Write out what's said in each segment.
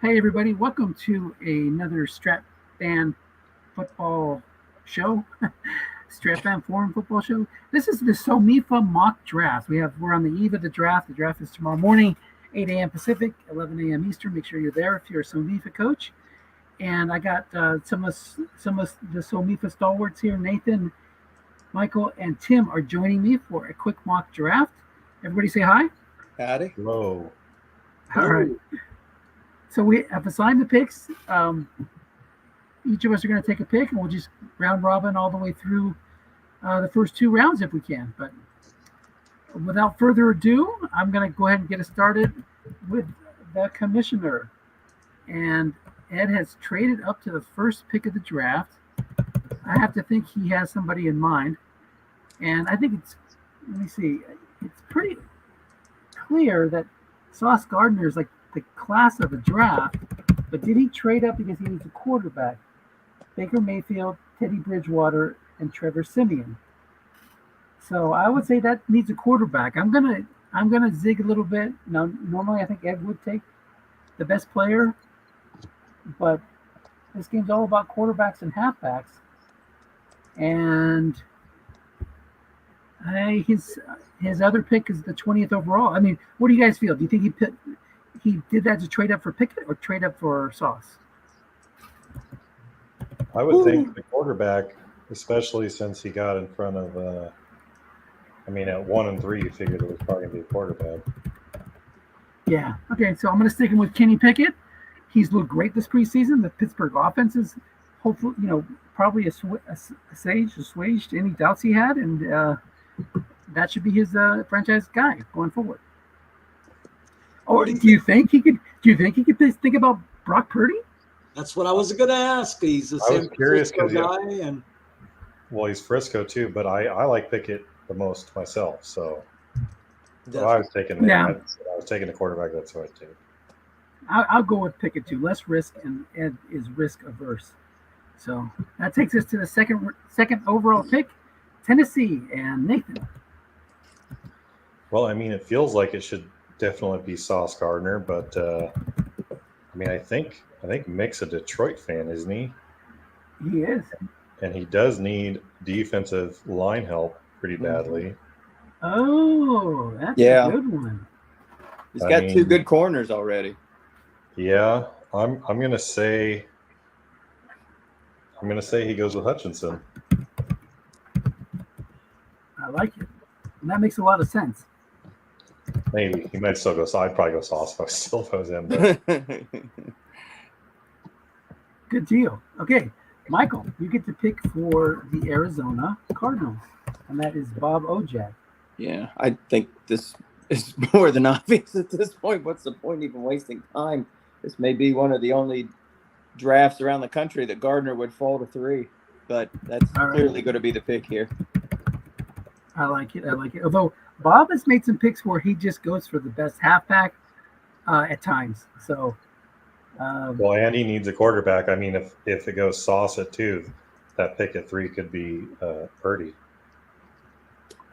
Hey, everybody, welcome to another Strat Fan football show, Strat Fan Forum football show. This is the SOMIFA mock draft. We're on the eve of the draft. The draft is tomorrow morning, 8 a.m. Pacific, 11 a.m. Eastern. Make sure you're there if you're a SOMIFA coach. And I got some of the SOMIFA stalwarts here. Nathan, Michael, and Tim are joining me for a quick mock draft. Everybody say hi. Howdy. Hello. All right. So we have assigned the picks. Each of us are going to take a pick, and we'll just round robin all the way through the first two rounds if we can. But without further ado, I'm going to go ahead and get us started with the commissioner. And Ed has traded up to the first pick of the draft. I have to think he has somebody in mind. And I think it's pretty clear that Sauce Gardner is like the class of the draft, but did he trade up because he needs a quarterback? Baker Mayfield, Teddy Bridgewater, and Trevor Siemian. So I would say that needs a quarterback. I'm gonna zig a little bit. Now, normally I think Ed would take the best player, but this game's all about quarterbacks and halfbacks. And his other pick is the 20th overall. I mean, what do you guys feel? Do you think he did that to trade up for Pickett or trade up for Sauce? I would think the quarterback, especially since he got in front of, at 1 and 3, you figured it was probably going to be a quarterback. Yeah. Okay, so I'm going to stick him with Kenny Pickett. He's looked great this preseason. The Pittsburgh offense is hopefully, probably assuaged any doubts he had, and that should be his franchise guy going forward. Or do you think he could think about Brock Purdy? That's what I was going to ask. He's the San Francisco guy, well, he's Frisco too, but I like Pickett the most myself. So I was taking the quarterback. That's what I take. I'll go with Pickett too. Less risk, and Ed is risk averse. So that takes us to the second overall pick, Tennessee, and Nathan. Well, it feels like it should definitely be Sauce Gardner, but I think Mick's a Detroit fan, isn't he? He is, and he does need defensive line help pretty badly. Oh, that's a good one. He's got two good corners already. Yeah, I'm gonna say he goes with Hutchinson. I like it, and that makes a lot of sense. Maybe he might still go. So I'd probably go Sauce if I still chose him. But. Good deal. Okay, Michael, you get to pick for the Arizona Cardinals, and that is Bob Ojak. Yeah, I think this is more than obvious at this point. What's the point even wasting time? This may be one of the only drafts around the country that Gardner would fall to 3, but that's clearly going to be the pick here. I like it. Although Bob has made some picks where he just goes for the best halfback at times. So, well, and he needs a quarterback. If it goes Sauce at 2, that pick at 3 could be Purdy.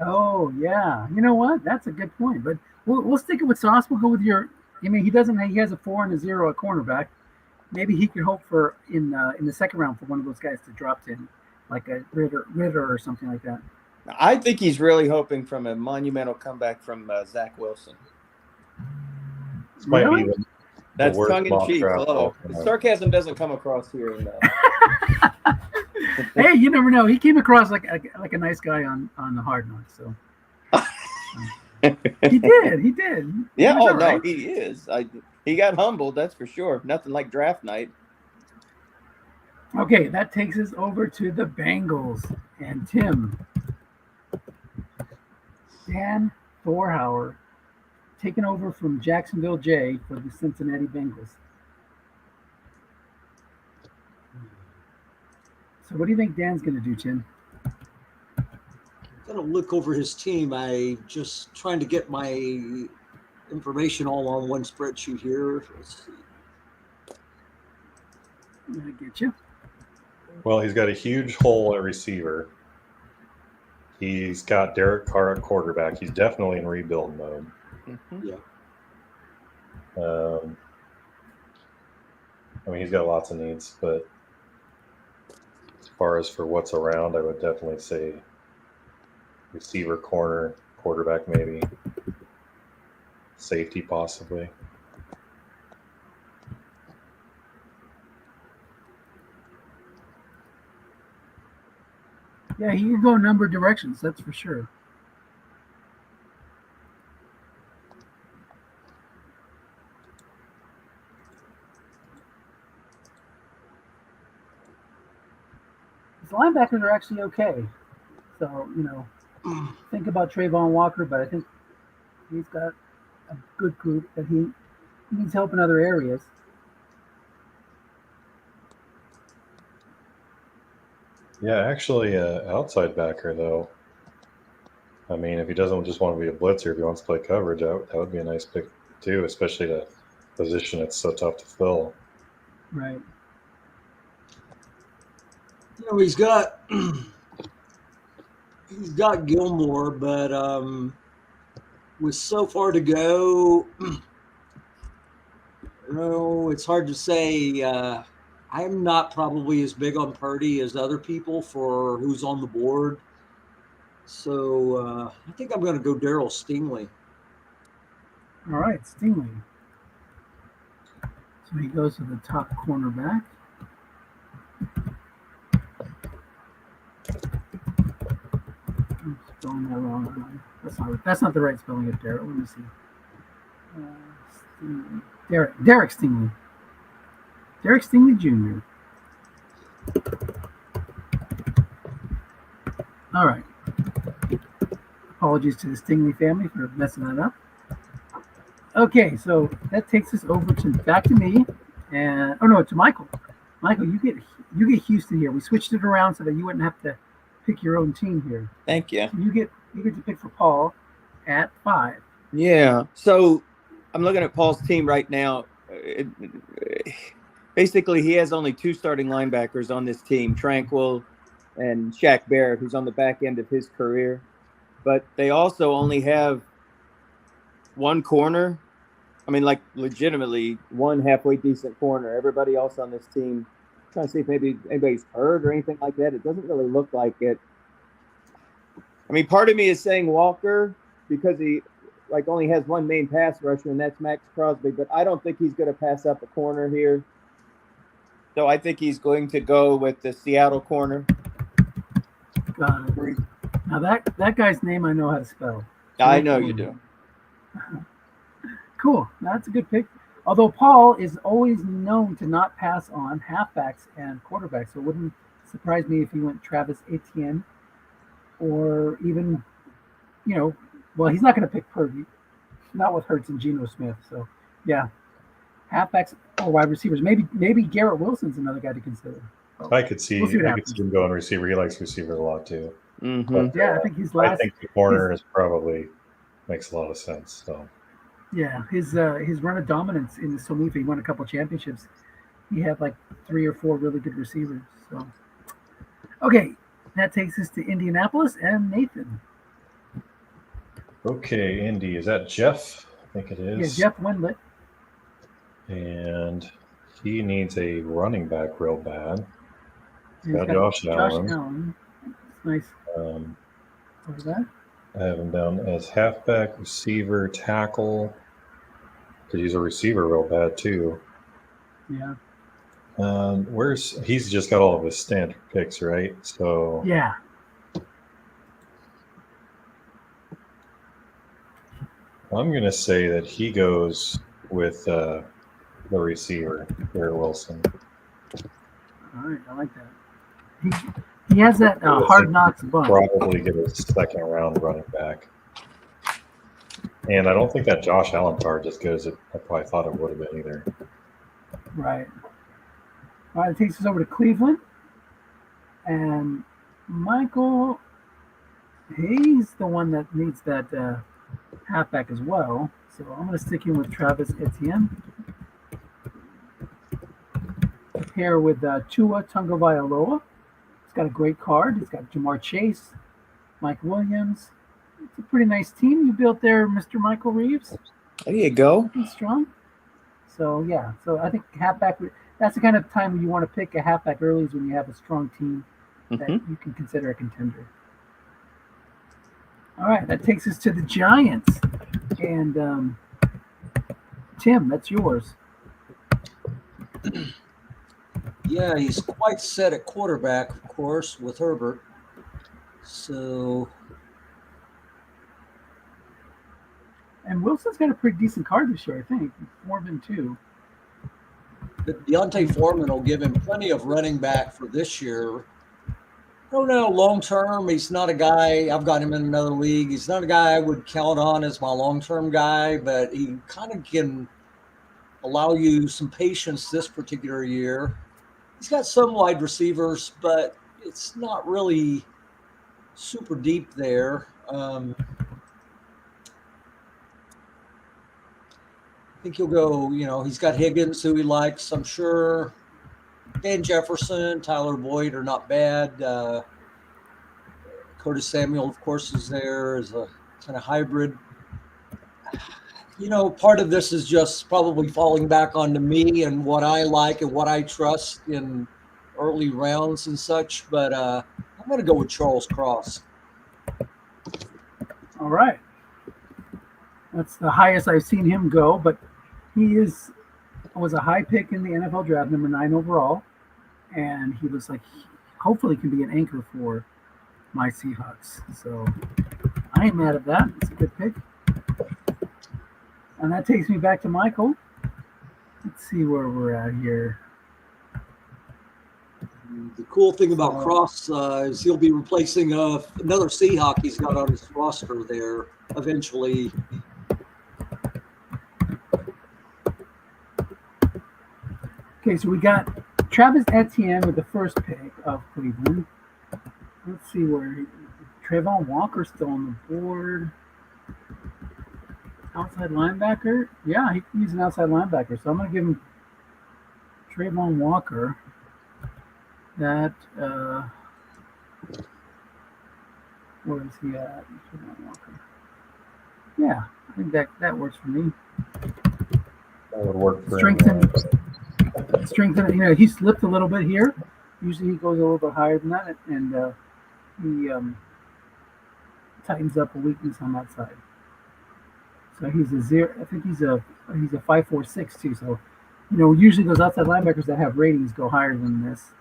Oh yeah, you know what? That's a good point. But we'll stick it with Sauce. We'll go with your. He has a 4 and a 0 at cornerback. Maybe he could hope for in the second round for one of those guys to drop in, like a Ritter or something like that. I think he's really hoping from a monumental comeback from Zach Wilson. Really? That's tongue-in-cheek. Hello. The sarcasm doesn't come across here. Hey, you never know. He came across like a nice guy on the Hard Knocks. So he did. Yeah. No, he is. He got humbled. That's for sure. Nothing like draft night. Okay, that takes us over to the Bengals and Tim. Dan Thorhauer taken over from Jacksonville Jay for the Cincinnati Bengals. So what do you think Dan's going to do, Tim? I'm going to look over his team. I just trying to get my information all on one spreadsheet here. Let's see. I get you. Well, he's got a huge hole at receiver. He's got Derek Carr at quarterback. He's definitely in rebuild mode. Mm-hmm. Yeah. I mean, he's got lots of needs, but as far as for what's around, I would definitely say receiver, corner, quarterback, maybe safety, possibly. Yeah, he can go a number of directions, that's for sure. His linebackers are actually okay. So, think about Trayvon Walker, but I think he's got a good group that he needs help in other areas. Yeah, actually, outside backer, though. I mean, if he doesn't just want to be a blitzer, if he wants to play coverage, that would be a nice pick, too, especially the position it's so tough to fill. Right. He's got Gilmore, but with so far to go, it's hard to say. I'm not probably as big on Purdy as other people for who's on the board. So I think I'm going to go Daryl Stingley. All right, Stingley. So he goes to the top cornerback. I'm spelling that wrong. That's not the right spelling of Daryl. Let me see. Stingley. Derek Stingley. Derek Stingley Jr. All right. Apologies to the Stingley family for messing that up. Okay, so that takes us over to back to me, and to Michael. Michael, you get Houston here. We switched it around so that you wouldn't have to pick your own team here. Thank you. You get to pick for Paul at 5. Yeah. So I'm looking at Paul's team right now. Basically, he has only 2 starting linebackers on this team, Tranquil and Shaq Barrett, who's on the back end of his career. But they also only have 1 corner. I mean, like, legitimately one halfway decent corner. Everybody else on this team, I'm trying to see if maybe anybody's hurt or anything like that. It doesn't really look like it. I mean, part of me is saying Walker because he only has 1 main pass rusher, and that's Max Crosby. But I don't think he's going to pass up a corner here. So I think he's going to go with the Seattle corner. Got it. Now that guy's name I know how to spell. I know you do. Cool. That's a good pick. Although Paul is always known to not pass on halfbacks and quarterbacks, so it wouldn't surprise me if he went Travis Etienne or even, well, he's not going to pick Purdy, not with Hurts and Geno Smith. So, yeah, halfbacks or wide receivers. Maybe Garrett Wilson's another guy to consider. So I could see him going receiver. He likes receivers a lot too. Mm-hmm. But, yeah, I think I think the corner is probably makes a lot of sense. So. Yeah, his run of dominance in the SOMIFA, he won a couple championships. He had like 3 or 4 really good receivers. So, okay, that takes us to Indianapolis and Nathan. Okay, Indy, is that Jeff? I think it is. Yeah, Jeff Wendlet. And he needs a running back real bad. He's got Josh Allen. That's nice. What was that? I have him down as halfback, receiver, tackle. Because he's a receiver real bad too. Yeah. He's just got all of his standard picks, right? So yeah. I'm gonna say that he goes with the receiver, Garrett Wilson. All right, I like that. He has that hard knocks bump. Probably get a second round running back. And I don't think that Josh Allen card as good as I probably thought it would have been either. Right. All right, it takes us over to Cleveland. And Michael, he's the one that needs that halfback as well. So I'm going to stick in with Travis Etienne. Pair with Tua Tagovailoa. He's got a great card. He's got Jamar Chase, Mike Williams. It's a pretty nice team you built there, Mr. Michael Reeves. There you go. Pretty strong. So yeah, so I think halfback. That's the kind of time when you want to pick a halfback early is when you have a strong team that Mhm. you can consider a contender. All right, that takes us to the Giants, and Tim, that's yours. Yeah, he's quite set at quarterback, of course, with Herbert. So And Wilson's got a pretty decent card this year, I think. More than two. Deontay Foreman will give him plenty of running back for this year. I don't know, long term, he's not a guy. I've got him in another league. He's not a guy I would count on as my long term guy, but he kind of can allow you some patience this particular year. He's got some wide receivers, but it's not really super deep there. I think he'll go, he's got Higgins, who he likes, I'm sure. Dan Jefferson, Tyler Boyd are not bad. Curtis Samuel, of course, is there as a kind of hybrid. Part of this is just probably falling back onto me and what I like and what I trust in early rounds and such. But I'm going to go with Charles Cross. All right. That's the highest I've seen him go, but he was a high pick in the NFL draft, number 9 overall, and he looks like he hopefully can be an anchor for my Seahawks. So I ain't mad at that. It's a good pick. And that takes me back to Michael. Let's see where we're at here. The cool thing about Cross is he'll be replacing another Seahawk he's got on his roster there eventually. Okay, so we got Travis Etienne with the first pick of Cleveland. Let's see where Trayvon Walker's still on the board. Outside linebacker? Yeah, he's an outside linebacker. So I'm going to give him Trayvon Walker. That, where is he at? Trayvon Walker. Yeah, I think that works for me. That would work for Strengthen. He slipped a little bit here. Usually he goes a little bit higher than that, and he tightens up a weakness on that side. So he's a 0. I think he's a 5.46 too. So usually those outside linebackers that have ratings go higher than this.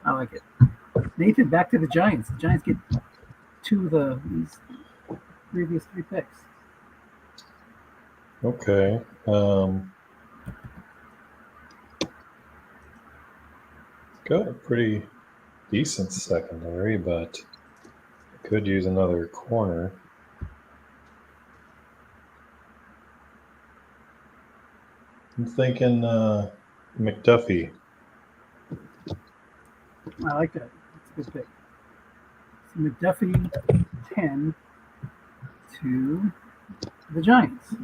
I like it. Nathan, back to the Giants. The Giants get 2 of these previous 3 picks. Okay. Got a pretty decent secondary, but could use another corner. I'm thinking McDuffie. I like that. That's a good pick. So McDuffie 10 to the Giants.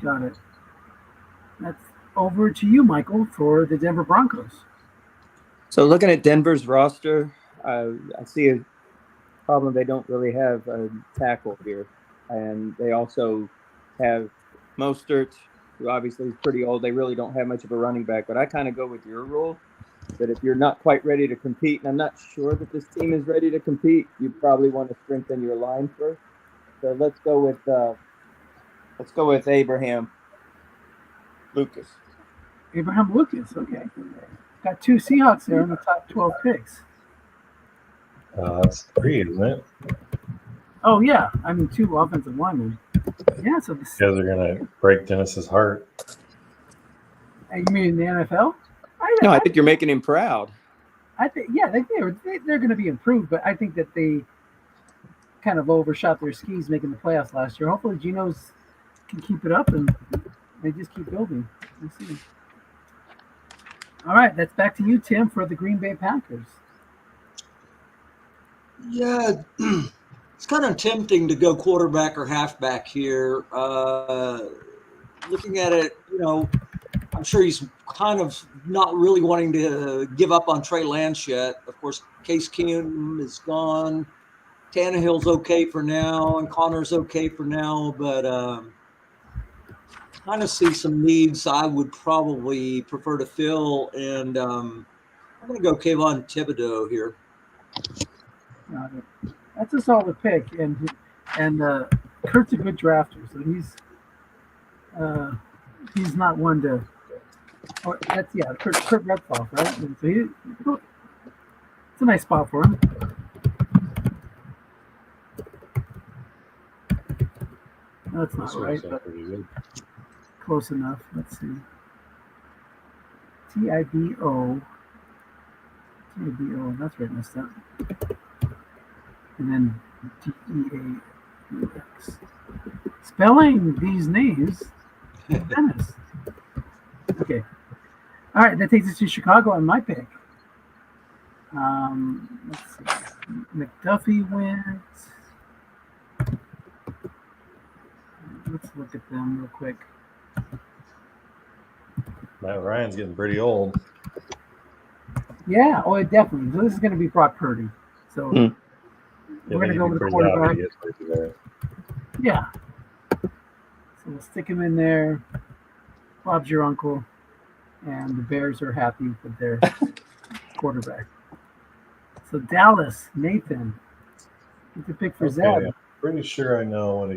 Got it. That's over to you, Michael, for the Denver Broncos. So looking at Denver's roster, I see a problem. They don't really have a tackle here. And they also have Mostert, who obviously is pretty old. They really don't have much of a running back. But I kind of go with your rule that if you're not quite ready to compete, and I'm not sure that this team is ready to compete, you probably want to strengthen your line first. So let's go with Abraham Lucas. Abraham Lucas, okay. Got 2 Seahawks there in the top 12 picks. That's 3, isn't it? Oh, yeah. I mean, 2 offensive linemen. Yeah, so You guys are going to break Dennis's heart. You mean in the NFL? I think you're making him proud. I think, yeah, they're going to be improved, but I think that they kind of overshot their skis making the playoffs last year. Hopefully Geno's can keep it up and they just keep building. We'll see. All right, that's back to you, Tim, for the Green Bay Packers. Yeah, it's kind of tempting to go quarterback or halfback here. Looking at it, I'm sure he's kind of not really wanting to give up on Trey Lance yet. Of course, Case Keenum is gone. Tannehill's okay for now, and Connor's okay for now, but kind of see some needs I would probably prefer to fill, and I'm going to go Kayvon Thibodeau here. That's a solid pick, and Kurt's a good drafter, so he's not one to. Or that's Kurt Redclough, right? And so it's a nice spot for him. No, it's not right, but close enough. Let's see. Tibo. That's right, messed up. And then Deaux. Spelling these names. Dennis. Okay. All right, that takes us to Chicago and my pick. Let's see. McDuffie went. Let's look at them real quick. Matt Ryan's getting pretty old. Yeah, definitely. So this is going to be Brock Purdy. So we're going to go with the quarterback. Yeah. So we'll stick him in there. Bob's your uncle. And the Bears are happy with their quarterback. So Dallas, Nathan. Get the pick for Zeb. I'm pretty sure I know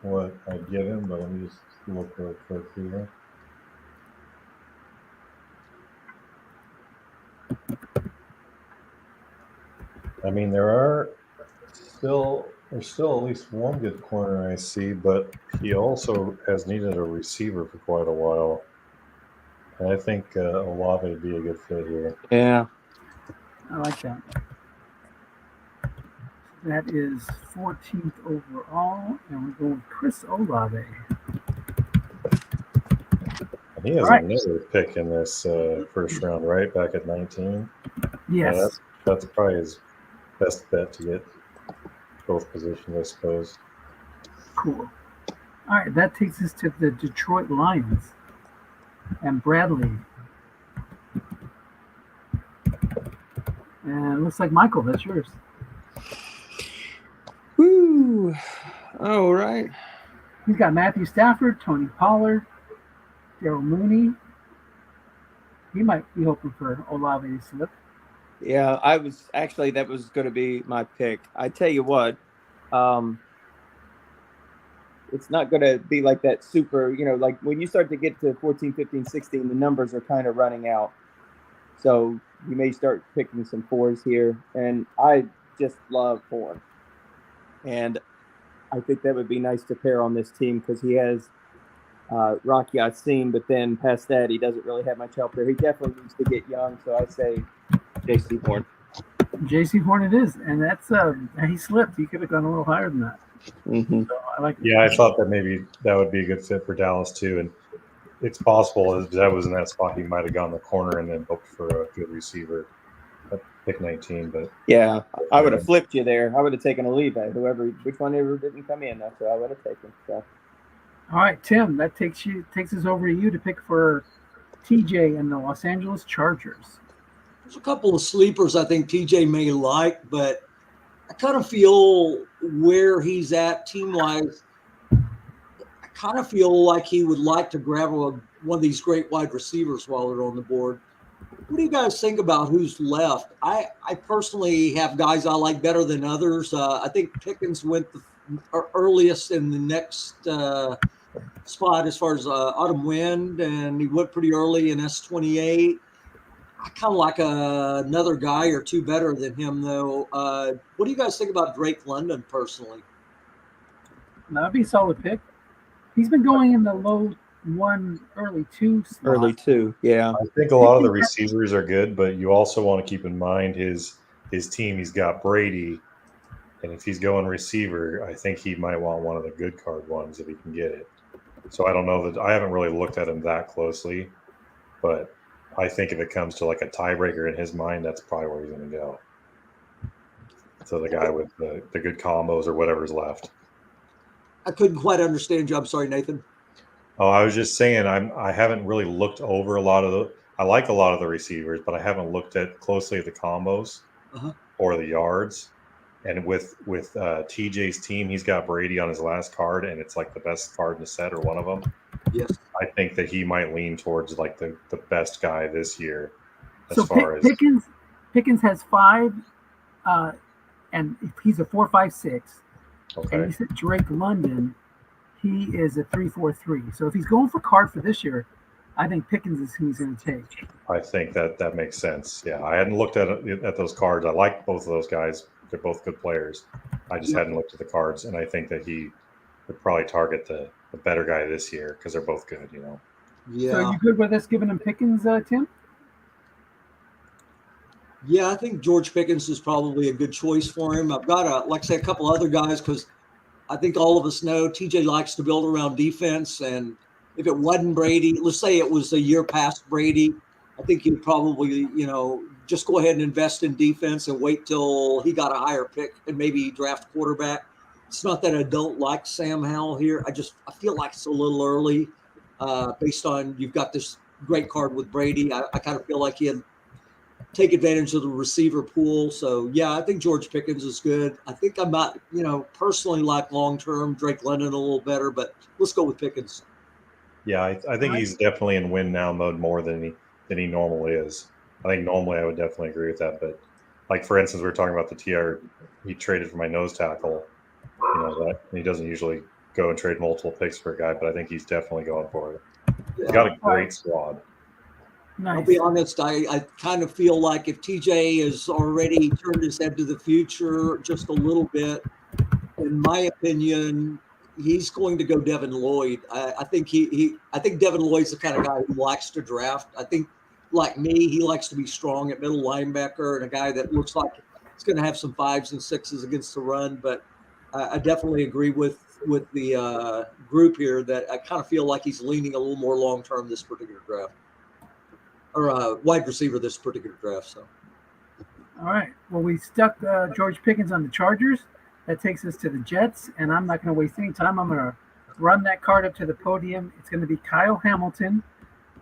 what I'd give him, but let me just look real quick here. I mean, there's still at least one good corner I see, but he also has needed a receiver for quite a while. And I think Olave would be a good fit here. Yeah. I like that. That is 14th overall, and we're going with Chris Olave. And he has another pick in this first round, right? Back at 19. Yes. Yeah, that's probably his best bet to get both positions, I suppose. Cool. All right, that takes us to the Detroit Lions and Bradley. And it looks like Michael, that's yours. Woo! All right. He's got Matthew Stafford, Tony Pollard, Daryl Mooney. He might be hoping for Olave to slip. Yeah, that was going to be my pick. I tell you what, it's not going to be like that super, like when you start to get to 14, 15, 16, the numbers are kind of running out. So you may start picking some fours here. And I just love Horn. And I think that would be nice to pair on this team because he has Rocky Yassin, but then past that, he doesn't really have much help there. He definitely needs to get young. So I say J.C. Horn. J.C. Horn it is. And that's he slipped. He could have gone a little higher than that. Mm-hmm. So I like it. Yeah, I thought that maybe that would be a good fit for Dallas too. And it's possible as that was in that spot, he might have gone the corner and then hoped for a good receiver at pick 19. But yeah, I would have flipped you there. I would have taken Olive, which one ever didn't come in. That's what I would have taken. So. All right, Tim, that takes us over to you to pick for TJ and the Los Angeles Chargers. There's a couple of sleepers I think TJ may like, but I kind of feel where he's at team-wise, I kind of feel like he would like to grab one of these great wide receivers while they're on the board. What do you guys think about who's left? I personally have guys I like better than others. I think Pickens went the earliest in the next spot as far as Autumn Wind, and he went pretty early in S28. I kind of like another guy or two better than him, though. What do you guys think about Drake London personally? That'd be a solid pick. He's been going in the low 1, early 2 slot. Early 2, yeah. I think a lot of the receivers are good, but you also want to keep in mind his team. He's got Brady, and if he's going receiver, I think he might want one of the good card ones if he can get it. So I don't know that I haven't really looked at him that closely, but I think if it comes to like a tiebreaker in his mind, that's probably where he's going to go. So the guy with the good combos or whatever's left. I couldn't quite understand you. I'm sorry, Nathan. Oh, I was just saying I haven't really looked over a lot of I like a lot of the receivers, but I haven't looked at closely at the combos or the yards. And with TJ's team, he's got Brady on his last card, and it's like the best card in the set or one of them. Yes. I think that he might lean towards like the best guy this year as So far as Pickens has 5, and he's a 4.56. And okay. you said Drake London, he is a 3.43. So if he's going for card for this year, I think Pickens is who he's going to take. I think that makes sense. Yeah, I hadn't looked at those cards. I like both of those guys. They're both good players. I just hadn't looked at the cards, and I think that he would probably target the better guy this year because they're both good. You know. Yeah. So are you good with us giving him Pickens, Tim? Yeah, I think George Pickens is probably a good choice for him. I've got like I say, a couple other guys because I think all of us know TJ likes to build around defense. And if it wasn't Brady, let's say it was a year past Brady, I think you'd probably, just go ahead and invest in defense and wait till he got a higher pick and maybe draft quarterback. It's not that I don't like Sam Howell here. I feel like it's a little early based on you've got this great card with Brady. I kind of feel like he had take advantage of the receiver pool. So, yeah, I think George Pickens is good. I think I'm not, personally like long-term Drake London a little better, but let's go with Pickens. Yeah, I think he's definitely in win now mode more than he normally is. I think normally I would definitely agree with that. But, like, for instance, we were talking about the TR. He traded for my nose tackle. That he doesn't usually go and trade multiple picks for a guy, but I think he's definitely going for it. He's got a great squad. Nice. I'll be honest, I kind of feel like if TJ has already turned his head to the future just a little bit, in my opinion, he's going to go Devin Lloyd. I think I think Devin Lloyd's the kind of guy who likes to draft. I think, like me, he likes to be strong at middle linebacker and a guy that looks like he's going to have some 5s and 6s against the run. But I definitely agree with the group here that I kind of feel like he's leaning a little more long-term this particular draft. Or wide receiver this particular draft. So, all right. Well, we stuck George Pickens on the Chargers. That takes us to the Jets, and I'm not going to waste any time. I'm going to run that card up to the podium. It's going to be Kyle Hamilton,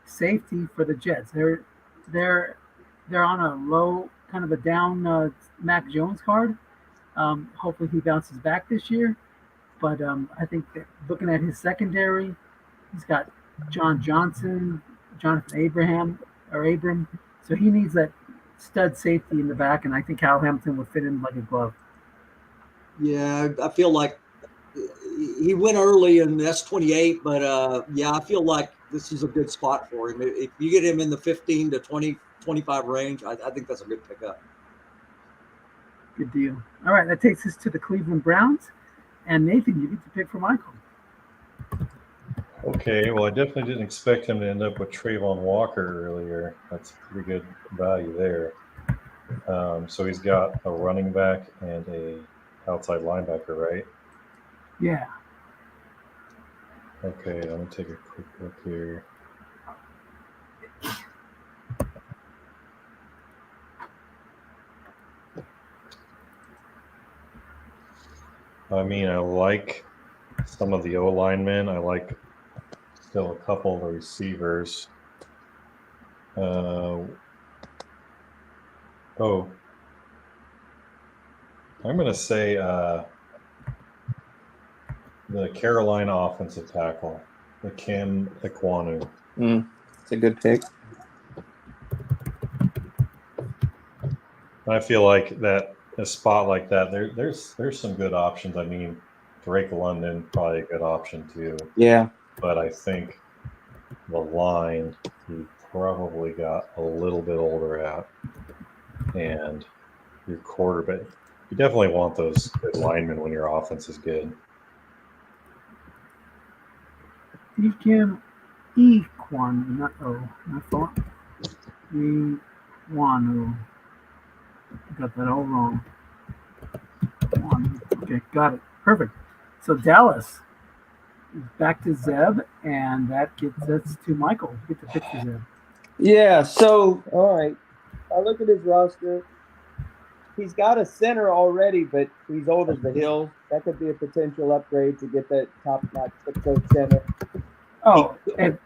safety for the Jets. They're on a low, kind of a down Mac Jones card. Hopefully he bounces back this year. But I think that looking at his secondary, he's got John Johnson, Jonathan Abram. So he needs that stud safety in the back, and I think Kyle Hamilton would fit in like a glove. Yeah, I feel like he went early in S28, but I feel like this is a good spot for him. If you get him in the 15 to 20, 25 range, I think that's a good pickup. Good deal. All right, that takes us to the Cleveland Browns. And Nathan, you get to pick for Michael. Okay, well, I definitely didn't expect him to end up with Trayvon Walker earlier. That's pretty good value there. So he's got a running back and a outside linebacker, right? Yeah. Okay, let me take a quick look here. I mean, I like some of the O linemen. I like still a couple of the receivers. I'm going to say the Carolina offensive tackle, the Kim Ekwonu. It's a good pick. I feel like that a spot like that, there's some good options. I mean, Drake London probably a good option too. Yeah. But I think the line he probably got a little bit older at, and your quarterback. You definitely want those good linemen when your offense is good. Ekwonu, not thought. Ekwonu. Got that all wrong. Okay, got it. Perfect. So Dallas is back to Zeb, and that gets us to Michael. Get the pick for Zeb. Yeah, so, all right. I look at his roster. He's got a center already, but he's old as the hills. That could be a potential upgrade to get that top-notch 6'0" center. Oh, if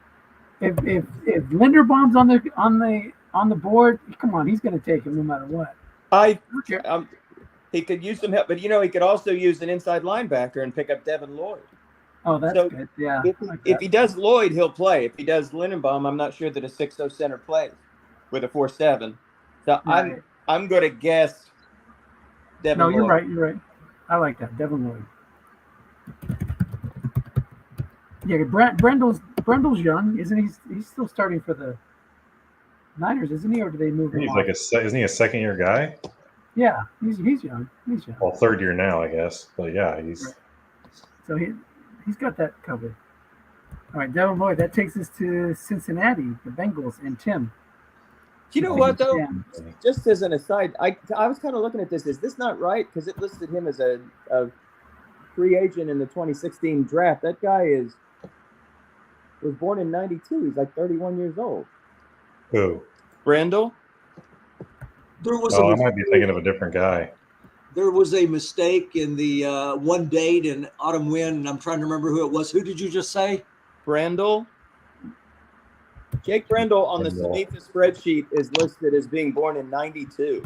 Linderbaum's on the board, come on, he's going to take him no matter what. he could use some help, but he could also use an inside linebacker and pick up Devin Lloyd. Oh, that's So good. Yeah. If he does Lloyd, he'll play. If he does Lindenbaum, I'm not sure that a 6-0 center plays with a 4-7. So Right. I'm going to guess Devin No, Lloyd. you're right. You're right. I like that. Devin Lloyd. Yeah, Brendel's young, isn't he? He's still starting for the Niners, isn't he? Or do they move him He's on? like isn't he a second-year guy? Yeah, he's young. He's young. Well, third year now, I guess. But yeah, he's Right. So he's got that covered. All right, Devin Lloyd. That takes us to Cincinnati, the Bengals, and Tim. You know what, though? Yeah. Just as an aside, I was kind of looking at this. Is this not right? Because it listed him as a free agent in the 2016 draft. That guy was born in 92. He's like 31 years old. who? Brandel? There was Oh, I might be thinking of a different guy. There was a mistake in the one date in Autumn Wind, and I'm trying to remember who it was. Who did you just say? Brandel? Jake Brendel on the SOMIFA spreadsheet is listed as being born in 92.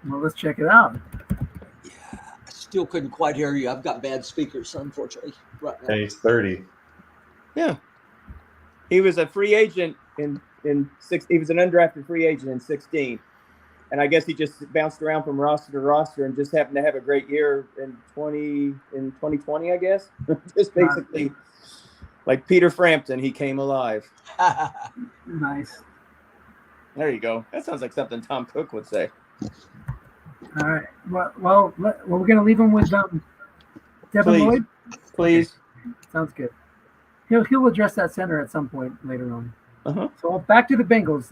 Well, let's check it out. I still couldn't quite hear you. I've got bad speakers, unfortunately, right now. Yeah, he's 30. Yeah. He was a free agent in six. He was an undrafted free agent in 16. And I guess he just bounced around from roster to roster and just happened to have a great year in 2020, I guess. Just basically like Peter Frampton, he came alive. Nice. There you go. That sounds like something Tom Cook would say. All right. Well, we're going to leave him with Devin Please. Lloyd. Please. Sounds good. He'll address that center at some point later on. Uh-huh. So back to the Bengals.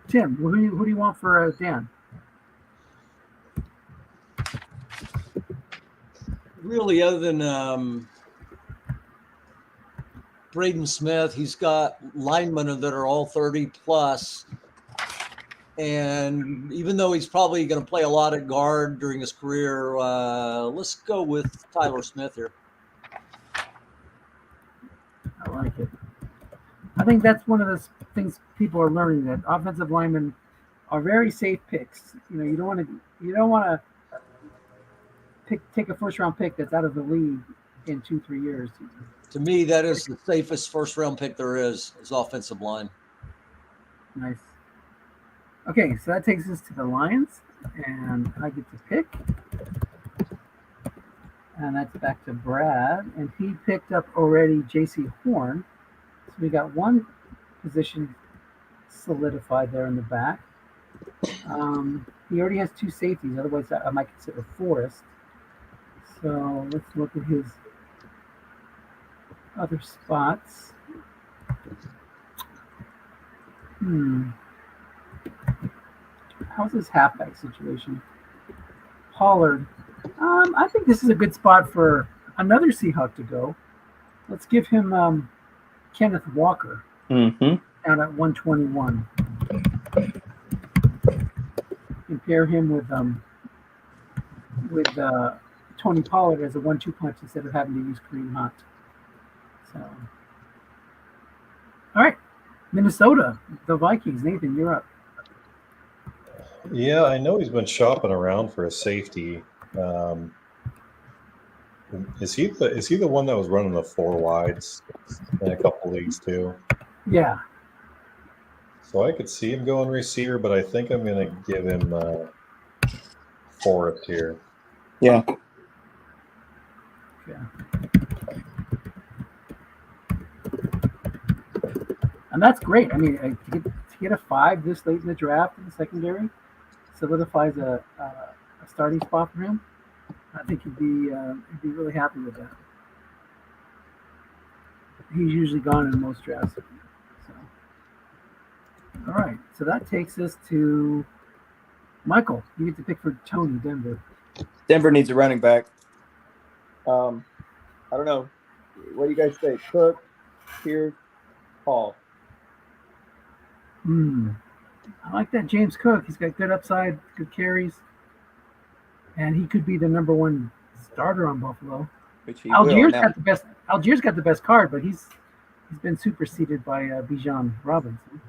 Tim, who do you want for Dan? Really, other than Braden Smith, he's got linemen that are all 30 plus. And even though he's probably going to play a lot at guard during his career, let's go with Tyler Smith here. I like it. I think that's one of the things people are learning, that offensive linemen are very safe picks. You don't want to take a first round pick that's out of the league in 2-3 years. To me, that is the safest first round pick there is offensive line. Nice. Okay, so that takes us to the Lions, and I get to pick. And that's back to Brad, and he picked up already J.C. Horn. So we got one position solidified there in the back. He already has 2 safeties, otherwise I might consider Forrest. So let's look at his other spots. How's his halfback situation? Pollard. I think this is a good spot for another Seahawk to go. Let's give him Kenneth Walker Mm-hmm. out at 121. Compare him with Tony Pollard as a 1-2 punch instead of having to use Kareem Hunt. So, all right, Minnesota, the Vikings. Nathan, you're up. Yeah, I know he's been shopping around for a safety. Is he the one that was running the 4 wides in a couple leagues too? Yeah. So I could see him going receiver, but I think I'm going to give him Forrest here. Yeah. And that's great. I mean, to get a 5 this late in the draft in the secondary solidifies a starting spot for him. I think he'd be really happy with that. He's usually gone in most drafts. So, all right. So that takes us to Michael. You get to pick for Tony, Denver. Denver needs a running back. I don't know. What do you guys say? Cook, Pierce, Hall. I like that James Cook. He's got good upside, good carries, and he could be the number 1 starter on Buffalo. Which he Algiers will. got the best. Algiers got the best card, but he's been superseded by Bijan Robinson.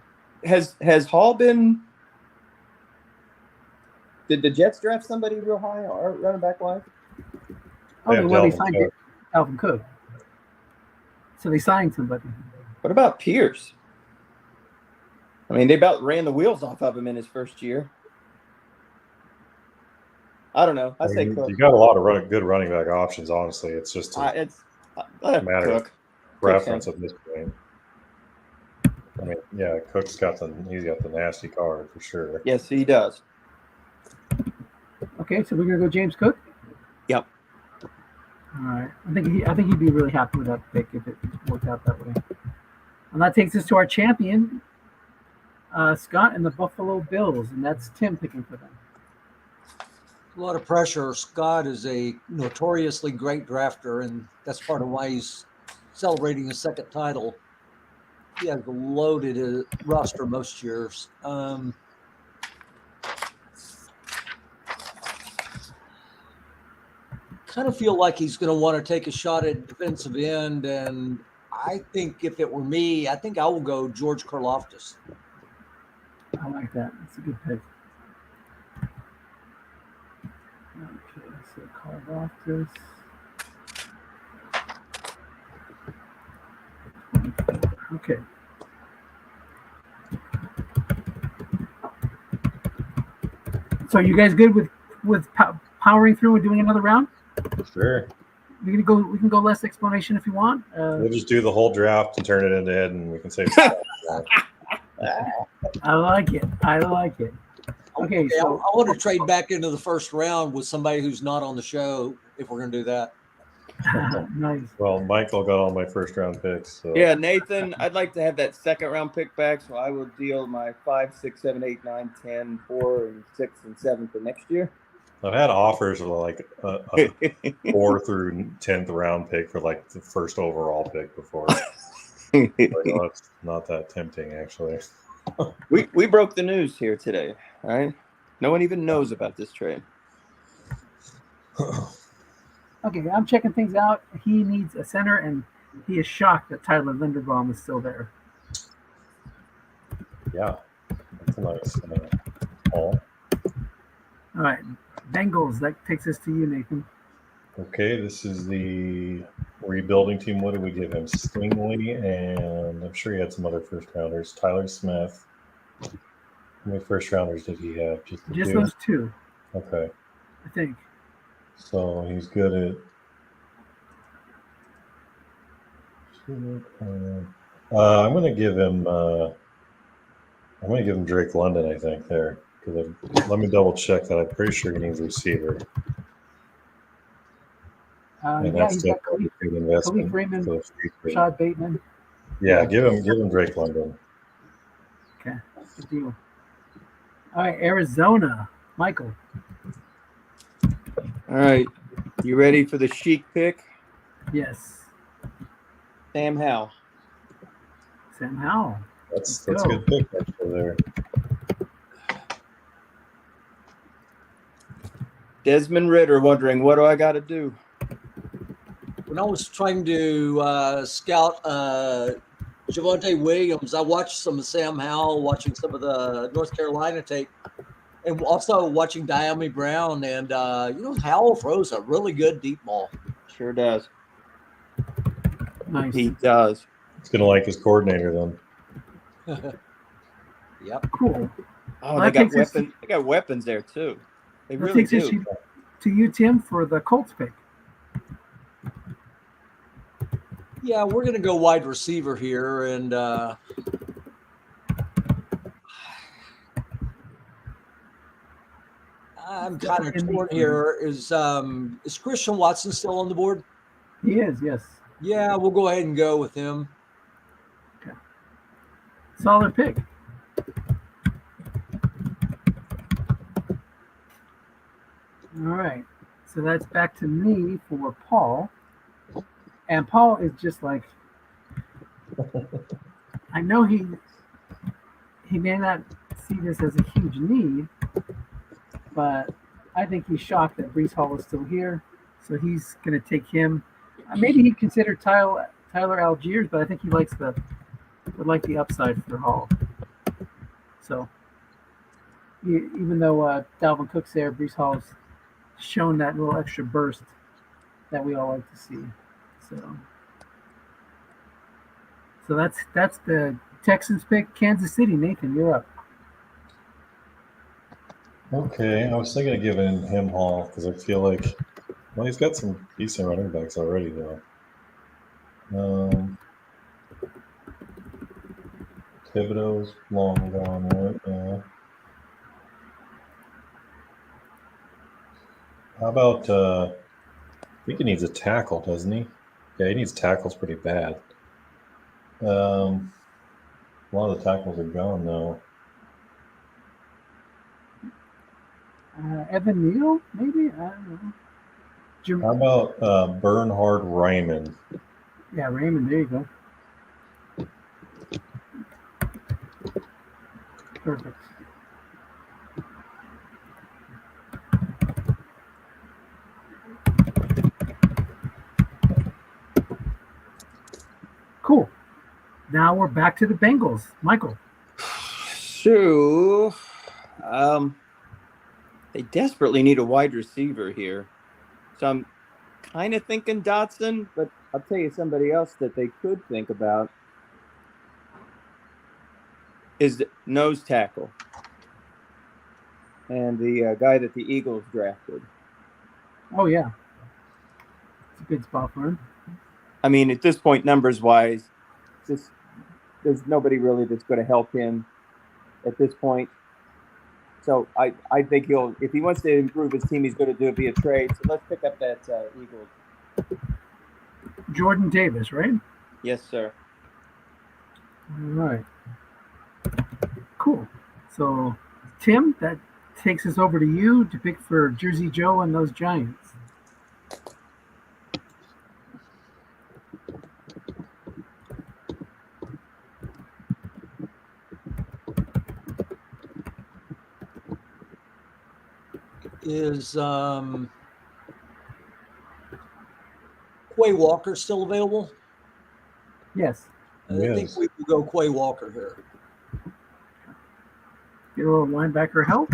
Has Hall been Did the Jets draft somebody real high or running back wise? Oh, have well, they Dalvin signed Cook. Alvin Cook. So they signed somebody. What about Pierce? I mean, they about ran the wheels off of him in his first year. I don't know. I say Cook. You got a lot of good running back options. Honestly, it's just a It's matter Cook. of preference at this point. I mean, yeah, Cook's got the nasty card for sure. Yes, he does. Okay, so we're gonna go James Cook. Yep. All right. I think he'd be really happy with that pick if it worked out that way. And that takes us to our champion, Scott and the Buffalo Bills, and that's Tim picking for them. A lot of pressure. Scott is a notoriously great drafter, and that's part of why he's celebrating his second title. He has a loaded roster most years. Kind of feel like he's going to want to take a shot at defensive end, and I think if it were me, I think I will go George Karlaftis. I like that. That's a good pick. Okay, so Karlaftis. Okay. So you guys good with powering through and doing another round? Sure. We can go less explanation if you want. We'll just do the whole draft and turn it into head, and we can save. I like it. Okay, so I want to trade back into the first round with somebody who's not on the show if we're going to do that. nice. Well, Michael got all my first round picks. So. Yeah, Nathan, I'd like to have that second round pick back, so I will deal my 5, 6, 7, 8, 9, 10, 4, and 6, and 7 for next year. I've had offers of like a 4 through 10th round pick for like the first overall pick before. It's not that tempting, actually. we broke the news here today, right? No one even knows about this trade. Okay, I'm checking things out. He needs a center, and he is shocked that Tyler Linderbaum is still there. Yeah, that's a nice call. All right, Bengals. That takes us to you, Nathan. Okay, this is the rebuilding team. What did we give him? Stingley, and I'm sure he had some other first rounders. Tyler Smith. How many first rounders did he have? Just those two. Okay. I think. So he's good at. I'm going to give him. Drake London. I think there. Let me double check that. I'm pretty sure he needs a receiver. Yeah, he's got Khalif Freeman, Rashad Bateman. Yeah, give him Drake London. Okay, good deal. All right, Arizona, Michael. All right, you ready for the chic pick? Yes. Sam Howell. That's a good pick actually there. Desmond Ridder wondering, what do I got to do? When I was trying to scout Javonte Williams, I watched some of Sam Howell, watching some of the North Carolina tape, and also watching Diami Brown. And, Howell throws a really good deep ball. Sure does. Nice. He does. He's going to like his coordinator then. Yep. Cool. Oh, they got weapons. They got weapons there too. They really do. To you, Tim, for the Colts pick. Yeah, we're going to go wide receiver here, and I'm kind of torn here. Is Christian Watson still on the board? He is, yes. Yeah, we'll go ahead and go with him. Okay. Solid pick. All right. So that's back to me for Paul. And Paul is just like, I know he may not see this as a huge need, but I think he's shocked that Breece Hall is still here. So he's going to take him. Maybe he'd consider Tyler Algiers, but I think he would like the upside for Hall. So even though Dalvin Cook's there, Brees Hall's shown that little extra burst that we all like to see. So that's the Texans pick. Kansas City, Nathan, you're up. Okay, I was thinking of giving him Hall because I feel like, well, he's got some decent running backs already, though. Thibodeau's long gone, right? Yeah. How about, I think he needs a tackle, doesn't he? Yeah, he needs tackles pretty bad. A lot of the tackles are gone, though. Evan Neal, maybe? I don't know. How about Bernhard Raimann? Yeah, Raymond, there you go. Perfect. Cool. Now we're back to the Bengals. Michael. So, they desperately need a wide receiver here. So I'm kind of thinking Dotson, but I'll tell you somebody else that they could think about is the nose tackle. And the guy that the Eagles drafted. Oh, yeah. It's a good spot for him. I mean, at this point, numbers-wise, there's nobody really that's going to help him at this point. So I think if he wants to improve his team, he's going to do it via trade. So let's pick up that Eagles. Jordan Davis, right? Yes, sir. All right. Cool. So, Tim, that takes us over to you to pick for Jersey Joe and those Giants. Is Quay Walker still available? Yes. I think we will go Quay Walker here. Get a little linebacker help.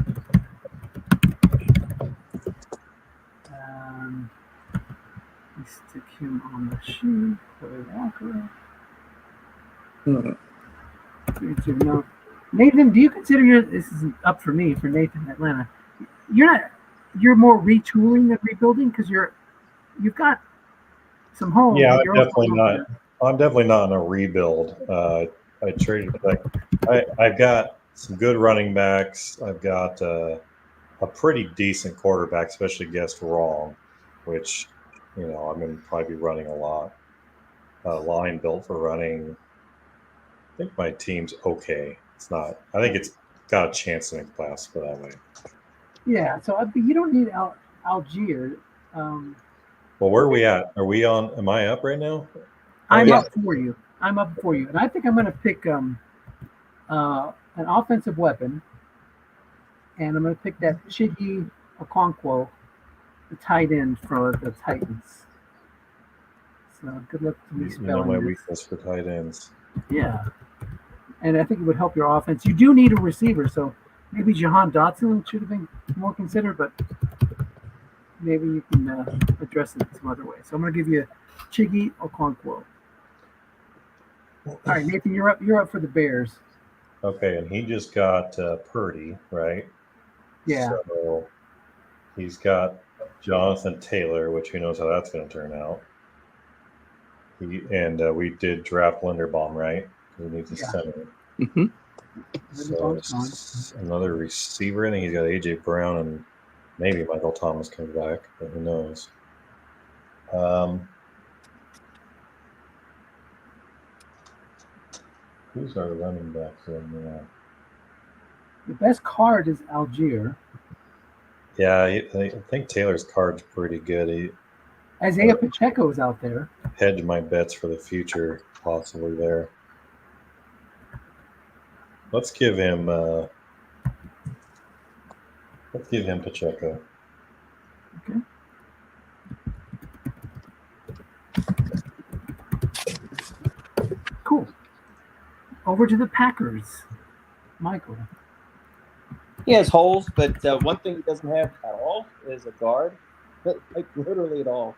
We stick him on the sheet. Quay Walker. No. Nathan, do you consider this is up for me, for Nathan in Atlanta? You're more retooling than rebuilding because you've got some homes. Yeah, I'm definitely not in a rebuild. I traded back. I've got some good running backs. I've got a pretty decent quarterback, especially guessed wrong, which, I'm going to probably be running a lot. Line built for running. I think my team's okay. It's not. I think it's got a chance to make class for that way. Yeah, so you don't need Algier. Well, where are we at? Are we on? Am I up right now? I'm up for you. And I think I'm going to pick an offensive weapon, and I'm going to pick that Chiggy Okonkwo, the tight end for the Titans. So good luck to me spelling my this. weakness for tight ends. Yeah, and I think it would help your offense. You do need a receiver, so maybe Jahan Dotson should have been more considered, but maybe you can address it some other way. So I'm going to give you Chiggy Okonkwo. All right, Nathan, you're up for the Bears. Okay, and he just got Purdy, right? Yeah. So he's got Jonathan Taylor, which who knows how that's going to turn out. We did draft Linderbaum, right? He needs a center. Mm-hmm. So another receiver. I think he's got AJ Brown and maybe Michael Thomas comes back, but who knows? Who's our running backs in there? The best card is Algier. Yeah, I think Taylor's card's pretty good. Isaiah Pacheco is out there. Hedge my bets for the future, possibly there. Let's give him Pacheco. Okay. Cool. Over to the Packers. Michael. He has holes, but one thing he doesn't have at all is a guard, like literally at all.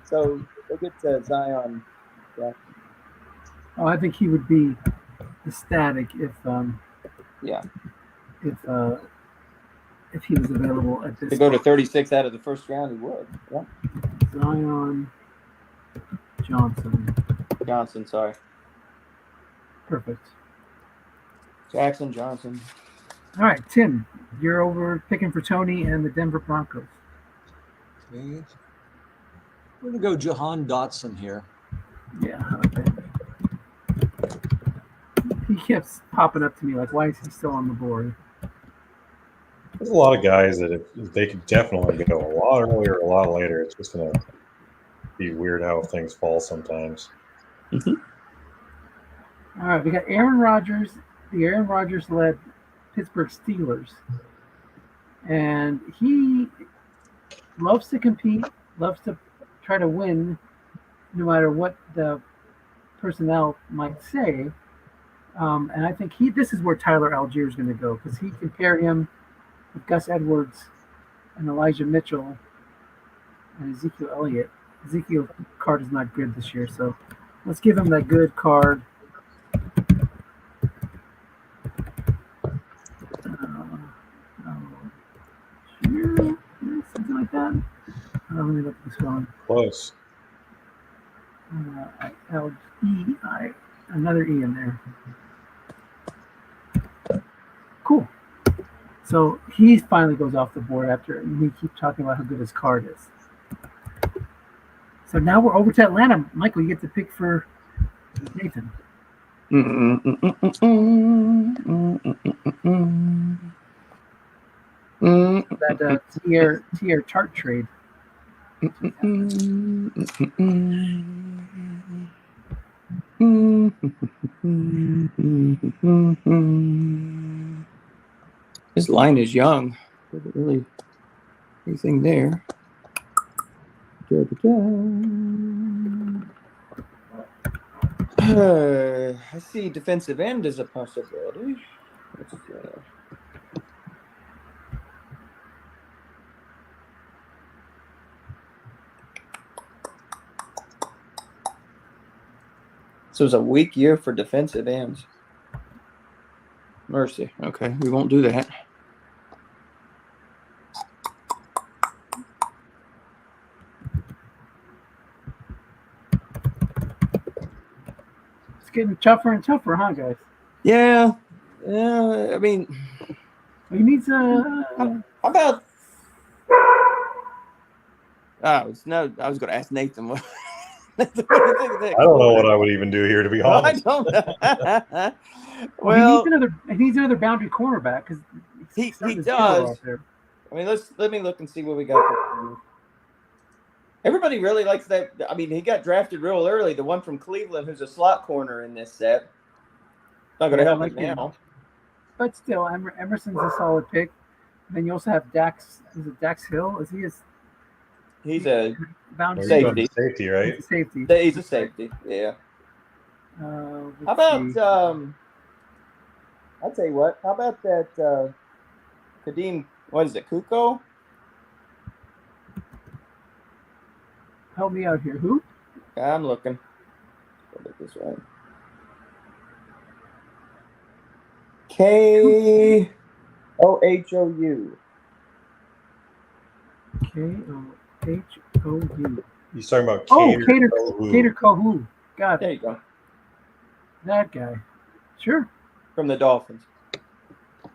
So go get Zion. Yeah. Oh, I think he would be ecstatic Yeah. if he was available at this. To go to 36 out of the first round, he would. Yeah. Zion Johnson, sorry. Perfect. Jackson Johnson. All right, Tim, you're over picking for Tony and the Denver Broncos. Okay. We're going to go Jahan Dotson here. Yeah, okay. He keeps popping up to me like, why is he still on the board? There's a lot of guys that if they could definitely go a lot earlier, a lot later. It's just going to be weird how things fall sometimes. Mm-hmm. All right, we got Aaron Rodgers, the Aaron Rodgers-led Pittsburgh Steelers. And he loves to compete, loves to try to win no matter what the personnel might say. And I think this is where Tyler Algier is going to go because he can pair him with Gus Edwards and Elijah Mitchell and Ezekiel Elliott. Ezekiel card is not good this year, so let's give him that good card. Something like that. Let me look this one. Close. L-E-I, another E in there. Cool. So he finally goes off the board after we keep talking about how good his card is. So now we're over to Atlanta. Michael, you get to pick for Nathan. That Tier chart trade. His line is young. Isn't really anything there. I see defensive end as a possibility. So it's a weak year for defensive ends. Mercy. Okay, we won't do that. It's getting tougher and tougher, huh, guys? Yeah. I mean, he needs how about? Oh, it's no. I was going to ask Nathan. What I don't know what I would even do here, to be honest. I don't know. Well, he needs another boundary cornerback because he does. I mean, let me look and see what we got. Everybody really likes that. I mean, he got drafted real early. The one from Cleveland, who's a slot corner in this set. Not going to help him now. But still, Emerson's a solid pick. Then you also have Dax. Is it Dax Hill? Is he? He's a boundary safety. Safety, right? He's a safety. He's a safety. Yeah. How about? I'll tell you what. How about that? Kadeem, what is it? Kuko? Help me out here. Who? I'm looking. I'll look this way. Kohou. Kohou. He's talking about Kader Kohou. Got it. There you go. That guy. Sure. From the Dolphins.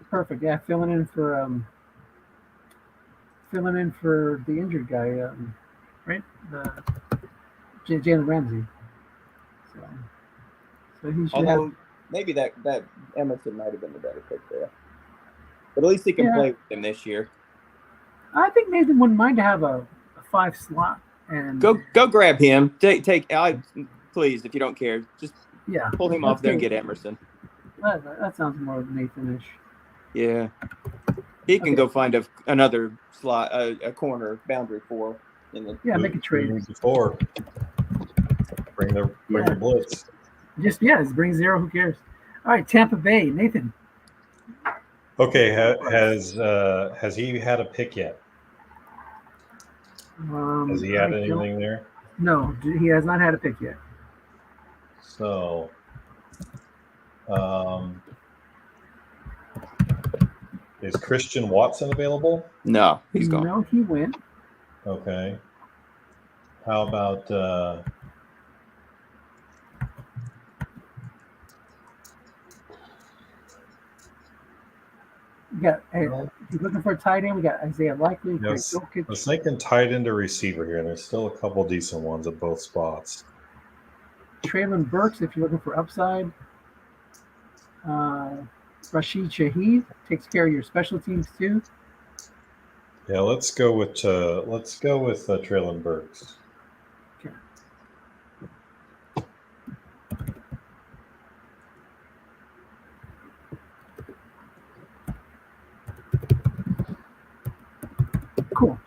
Perfect. Yeah, filling in for the injured guy, right? Jalen Ramsey. So he should maybe that Emerson might have been the better pick there. But at least he can play with him this year. I think Nathan wouldn't mind to have a 5 slot and go grab him. Please, if you don't care, just pull him off there and get Emerson. That sounds more Nathan-ish. Yeah, he can go find another slot, a corner boundary 4 in the. Yeah, make a trade. Before bring the blitz. Just bring 0. Who cares? All right, Tampa Bay, Nathan. Okay, has he had a pick yet? Has he had anything there? No, he has not had a pick yet. So, is Christian Watson available? No, he's gone. No, he went. Okay. How about We got. If you're looking for a tight end, we got Isaiah Likely. I was thinking tight end or receiver here, and there's still a couple decent ones at both spots. Traylon Burks, if you're looking for upside. Rashid Shaheed takes care of your special teams too. Yeah, let's go with Traylon Burks. Okay. Cool.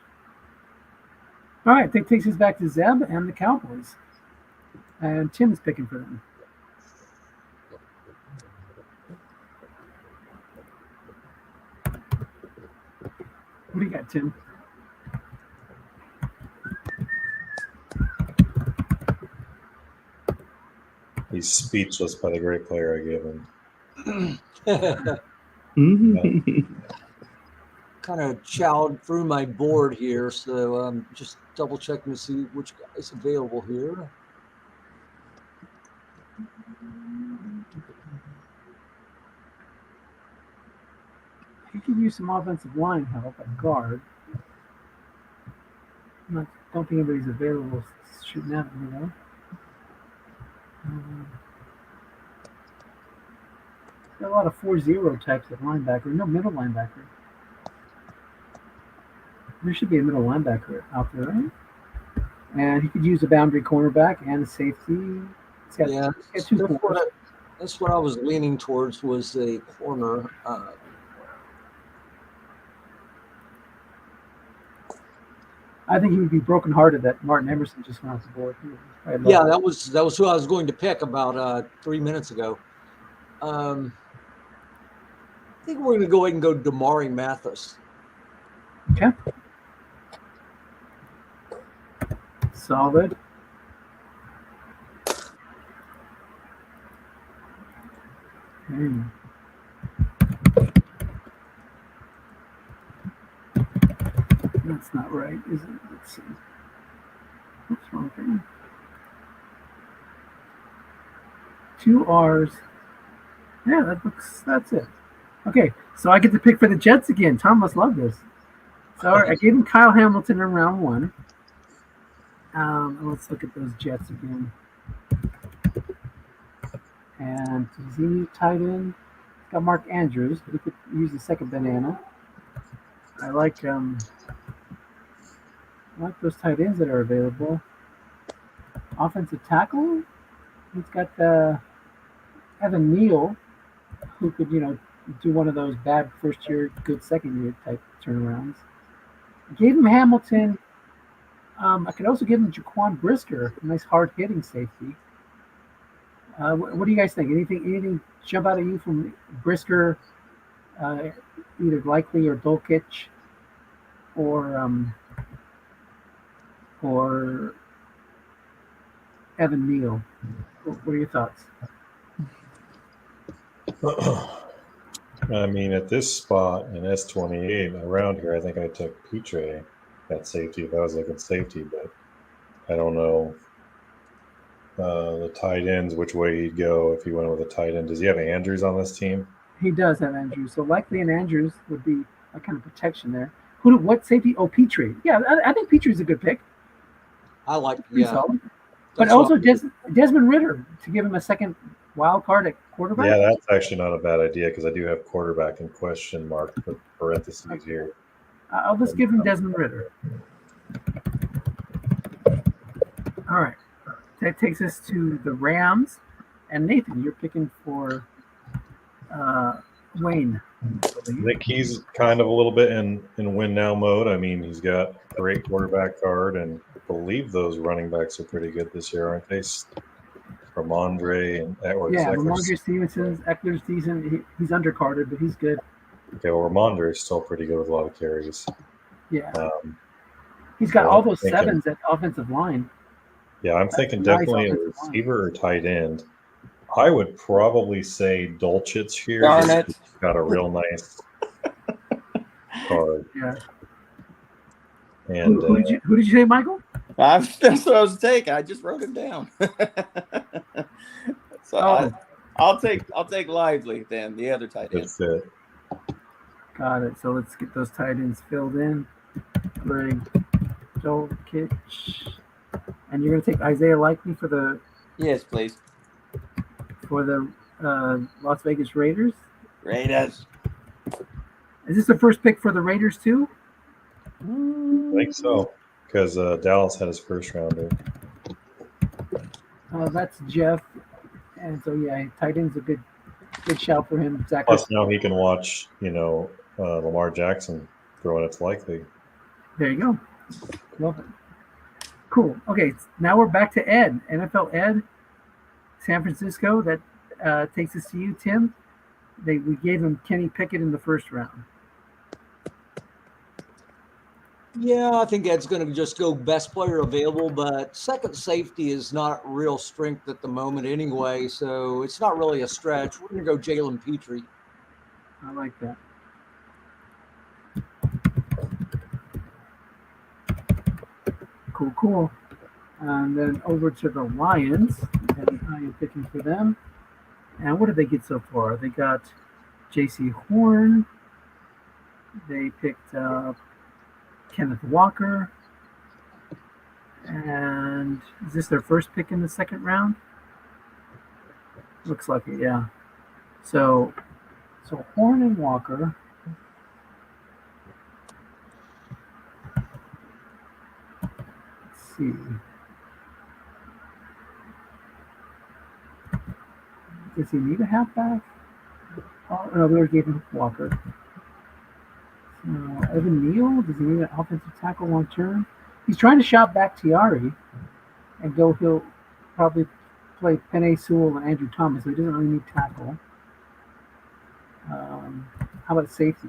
All right, that takes us back to Zeb and the Cowboys. And Tim's picking for them. What do you got, Tim? He's speechless by the great player I gave him. Kind of chowed through my board here, so I'm just double checking to see which guy's available here. He could use some offensive line help at guard. Don't think anybody's available shooting at me though. Got a lot of 4-0 types of linebacker. No middle linebacker. There should be a middle linebacker out there, right? And he could use a boundary cornerback and a safety. He's got two corners. That's what I was leaning towards, was a corner. I think he would be brokenhearted that Martin Emerson just went off the board. Yeah, that was who I was going to pick about 3 minutes ago. I think we're going to go ahead and go Damari Mathis. Okay. Solid. That's not right, is it? Let's see. What's wrong thing? 2 R's. Yeah, that's it. Okay, so I get to pick for the Jets again. Tom must love this. So I gave him Kyle Hamilton in round 1. Let's look at those Jets again. And does he need tight end? He's got Mark Andrews, but he could use the second banana. I like those tight ends that are available. Offensive tackle, he's got Evan Neal, who could, do one of those bad first year, good second year type turnarounds. I gave him Hamilton. I could also give him Jaquan Brisker, a nice hard hitting safety. What do you guys think? Anything jump out at you from Brisker, either Likely or Dulcich, or Evan Neal? What are your thoughts? I mean, at this spot in S28 around here, I think I took Pitre at safety if I was looking safety, but I don't know the tight ends, which way he'd go if he went with a tight end. Does he have Andrews on this team? He does have Andrews. So Likely and Andrews would be a kind of protection there. What safety? Oh, Pitre. Yeah, I think Petre's a good pick. I like, solid. But also Desmond Ridder, to give him a second wild card at quarterback. Yeah, that's actually not a bad idea because I do have quarterback in question mark with parentheses here. I'll just give him Desmond Ridder. All right. That takes us to the Rams. And Nathan, you're picking for Wayne. I think he's kind of a little bit in win now mode. I mean, he's got great quarterback card, and I believe those running backs are pretty good this year, aren't they? Ramondre and Edwards. Yeah, Ramondre Stevenson, Eckler's decent. He's undercarded, but he's good. Okay, well, Ramondre is still pretty good with a lot of carries. Yeah. Um, He's got well, all those thinking- sevens at offensive line. yeah, I'm That's thinking nice definitely a offensive line. receiver or tight end. I would probably say Dolchich here. Darn just it. 'cause he's got a real nice card. Yeah. And Who did you say, Michael? That's what I was taking. I just wrote him down. So Oh. I'll take Lively then, the other tight end. that's it. Got it. So let's get those tight ends filled in. Greg Dolkich. And you're going to take Isaiah Likely for the Yes, please. Las Vegas Raiders. Raiders. Is this the first pick for the Raiders too? I think so. Because Dallas had his first rounder. That's Jeff. And so yeah, tight end's a good shout for him. Zach. Plus now he can watch, Lamar Jackson throwing it's likely. There you go. Love it. Cool. Okay, now we're back to Ed. NFL Ed, San Francisco. That takes us to you, Tim. We gave him Kenny Pickett in the first round. Yeah, I think Ed's going to just go best player available, but second safety is not real strength at the moment anyway, so it's not really a stretch. We're going to go Jalen Petrie. I like that. Cool. And then over to the Lions, and I am picking for them. And what did they get so far? They got J.C. Horn. They picked up Kenneth Walker. And is this their first pick in the second round? Looks like it, yeah. So Horn and Walker. Let's see. Does he need a halfback? Oh, no, we already gave him Walker. So Evan Neal, does he need an offensive tackle long term? He's trying to shop back Tiari and he'll probably play Penei Sewell and Andrew Thomas, so he doesn't really need tackle. How about safety?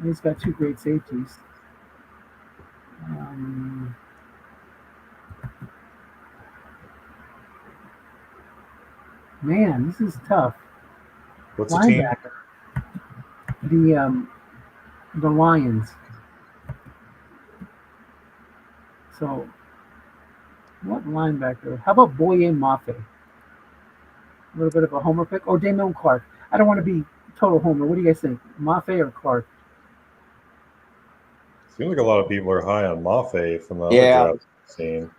He's got two great safeties. Man, this is tough. What's the team? Linebacker. The Lions. So, what linebacker? How about Boye Mafe? A little bit of a homer pick. Or Damon Clark. I don't want to be total homer. What do you guys think? Mafe or Clark? Seems like a lot of people are high on Mafe from the other drafts I've seen.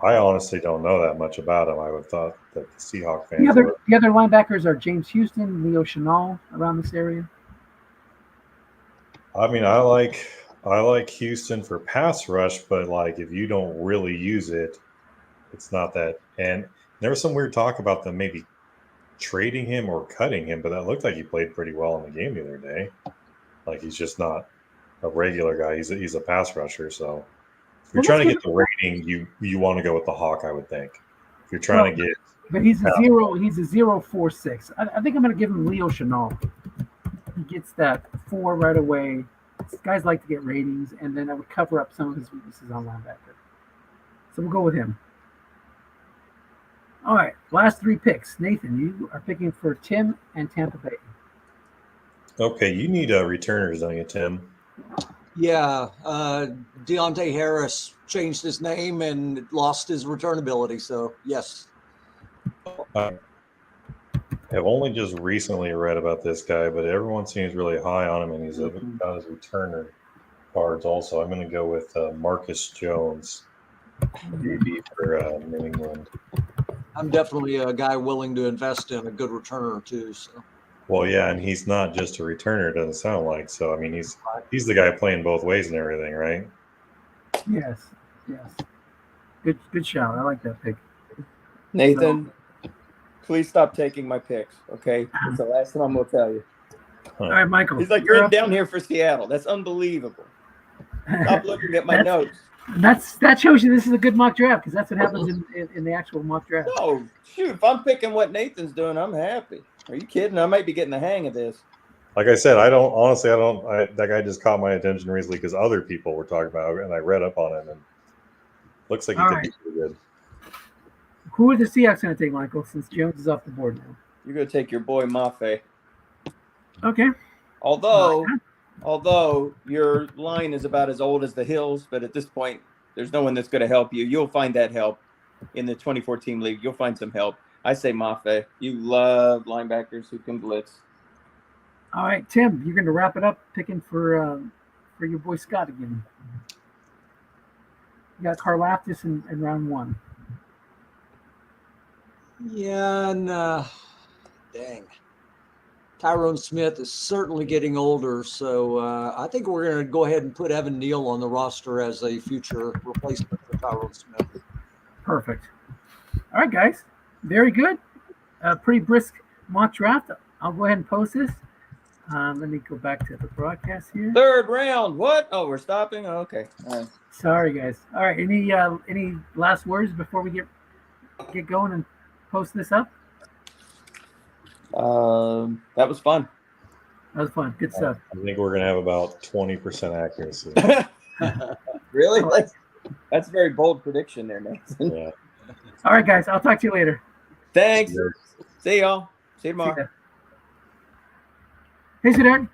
I honestly don't know that much about him. I would have thought that the Seahawk fans The other linebackers are James Houston, Leo Chenal around this area. I mean, I like Houston for pass rush, but like if you don't really use it, it's not that. And there was some weird talk about them maybe trading him or cutting him, but that looked like he played pretty well in the game the other day. Like he's just not a regular guy. He's a pass rusher. So if you're trying to get the rating, you want to go with the Hawk, I would think. If you're trying to get, but he's a 0.46. I think I'm going to give him Leo Chenal. He gets that 4 right away. Guys like to get ratings, and then I would cover up some of his weaknesses on linebacker. So we'll go with him. All right, last 3 picks. Nathan, you are picking for Tim and Tampa Bay. okay, you need returners, don't you, Tim? Yeah, Deontay Harris changed his name and lost his returnability, so yes. I have only just recently read about this guy, but everyone seems really high on him, and he's got his returner cards also. I'm going to go with Marcus Jones, DB for New England. I'm definitely a guy willing to invest in a good returner too. So. Well, yeah, and he's not just a returner, it doesn't sound like. So, I mean, he's the guy playing both ways and everything, right? Yes. Good shout. I like that pick. Nathan, please stop taking my picks, okay? It's the last time I'm going to tell you. All right, Michael. He's like, you're down here for Seattle. That's unbelievable. Stop looking at my notes. That shows you this is a good mock draft, because that's what happens in the actual mock draft. Oh, shoot. If I'm picking what Nathan's doing, I'm happy. Are you kidding? I might be getting the hang of this. like I said, I that guy just caught my attention recently because other people were talking about it, and I read up on him, and looks like he All could right. be pretty good. Who are the Seahawks going to take, Michael, since Jones is off the board now? You're going to take your boy Mafe. Okay. Although your line is about as old as the hills, but at this point, there's no one that's going to help you. You'll find that help in the 2014 league. You'll find some help. I say Mafe. You love linebackers who can blitz. All right, Tim, you're going to wrap it up picking for your boy Scott again. You got Karlaftis in round 1. Yeah, and dang. Tyrone Smith is certainly getting older, so I think we're going to go ahead and put Evan Neal on the roster as a future replacement for Tyrone Smith. Perfect. All right, guys. Very good. Pretty brisk mock draft. I'll go ahead and post this. Let me go back to the broadcast here. 3rd round. What? Oh, we're stopping? Oh, okay. All right. Sorry, guys. All right. Any last words before we get going and post this up? That was fun. That was fun. Good stuff. I think we're gonna have about 20% accuracy. Really? That's a very bold prediction there, Nathan. Yeah. All right, guys. I'll talk to you later. Thanks. See y'all. See you tomorrow. Hey, Sudar.